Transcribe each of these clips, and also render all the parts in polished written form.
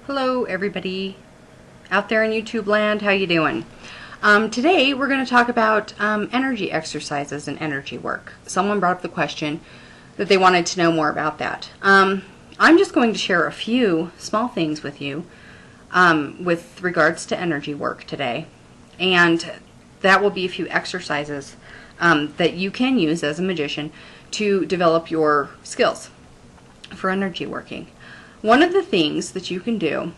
Hello everybody out there in YouTube land, how you doing? Today we're going to talk about energy exercises and energy work. Someone brought up the question that they wanted to know more about that. I'm just going to share a few small things with you with regards to energy work today, and that will be a few exercises that you can use as a magician to develop your skills for energy working. One of the things that you can do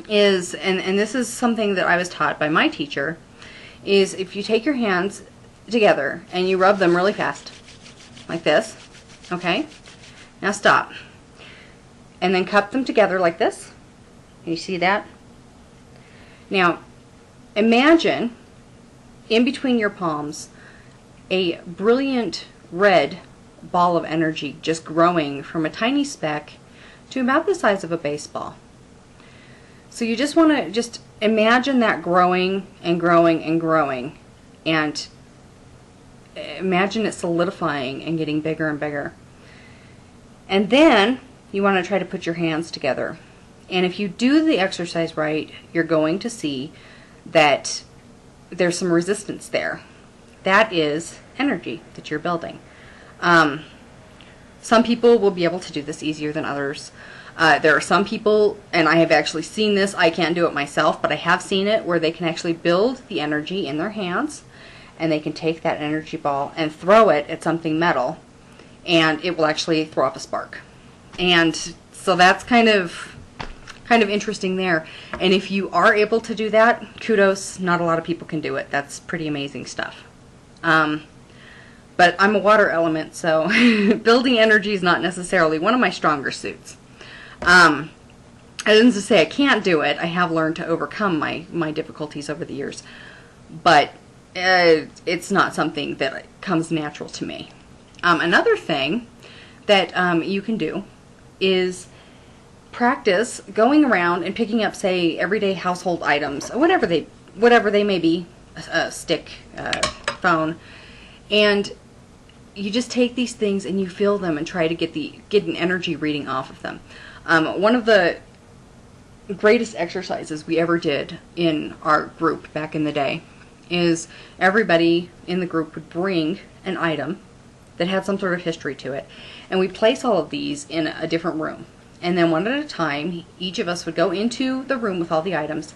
is, and this is something that I was taught by my teacher, is if you take your hands together and you rub them really fast, like this, okay? Now stop. And then cup them together like this. Can you see that? Now, imagine in between your palms a brilliant red ball of energy just growing from a tiny speck to about the size of a baseball. So you just want to just imagine that growing and growing and growing, and imagine it solidifying and getting bigger and bigger. And then you want to try to put your hands together. And if you do the exercise right, you're going to see that there's some resistance there. That is energy that you're building. Some people will be able to do this easier than others. There are some people, and I have actually seen this, I can't do it myself, but I have seen it, where they can actually build the energy in their hands, and they can take that energy ball and throw it at something metal, and it will actually throw up a spark. And so that's kind of interesting there. And if you are able to do that, kudos. Not a lot of people can do it. That's pretty amazing stuff. But I'm a water element, so building energy is not necessarily one of my stronger suits. I didn't say I can't do it. I have learned to overcome my difficulties over the years. But it's not something that comes natural to me. Another thing that you can do is practice going around and picking up, say, everyday household items, whatever they may be, a stick, phone, and you just take these things and you feel them and try to get an energy reading off of them. One of the greatest exercises we ever did in our group back in the day is everybody in the group would bring an item that had some sort of history to it, and we'd place all of these in a different room. And then one at a time, each of us would go into the room with all the items,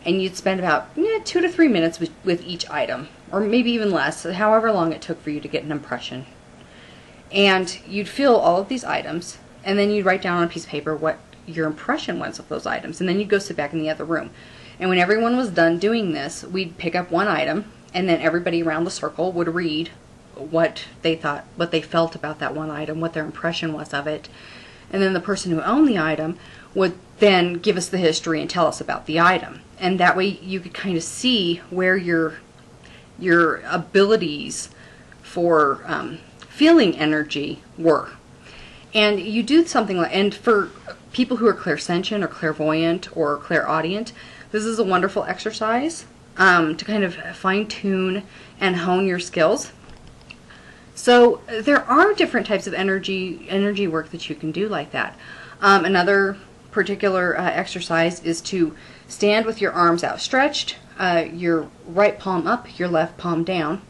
and you'd spend about 2 to 3 minutes with each item, or maybe even less, however long it took for you to get an impression. And you'd feel all of these items, and then you'd write down on a piece of paper what your impression was of those items, and then you'd go sit back in the other room. And when everyone was done doing this, we'd pick up one item, and then everybody around the circle would read what they thought, what they felt about that one item, what their impression was of it. And then the person who owned the item would then give us the history and tell us about the item. And that way you could kind of see where your abilities for feeling energy were. And you do something like, and for people who are clairsentient or clairvoyant or clairaudient, this is a wonderful exercise to kind of fine-tune and hone your skills. So there are different types of energy work that you can do like that. Another particular exercise is to stand with your arms outstretched, your right palm up, your left palm down,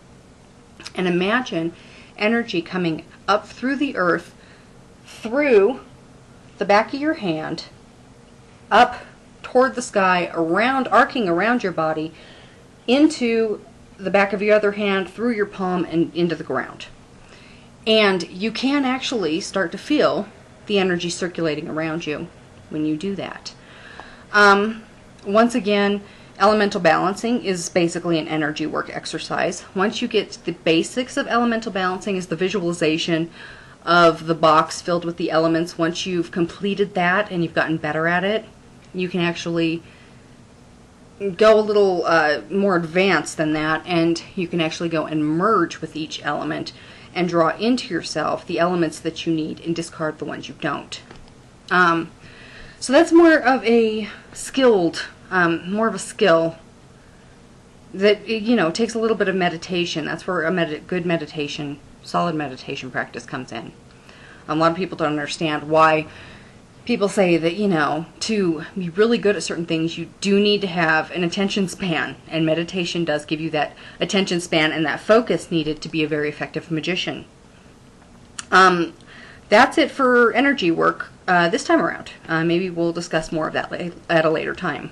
and imagine energy coming up through the earth, through the back of your hand, up toward the sky, around, arcing around your body, into the back of your other hand, through your palm, and into the ground. And you can actually start to feel the energy circulating around you when you do that. Once again, elemental balancing is basically an energy work exercise. Once you get the basics of elemental balancing, is the visualization of the box filled with the elements. Once you've completed that and you've gotten better at it, you can actually go a little more advanced than that, and you can actually go and merge with each element and draw into yourself the elements that you need and discard the ones you don't. So that's more of a skilled, more of a skill that, you know, takes a little bit of meditation. That's where a good meditation, solid meditation practice comes in. A lot of people don't understand why people say that, to be really good at certain things, you do need to have an attention span, and meditation does give you that attention span and that focus needed to be a very effective magician. That's it for energy work this time around. Maybe we'll discuss more of that at a later time.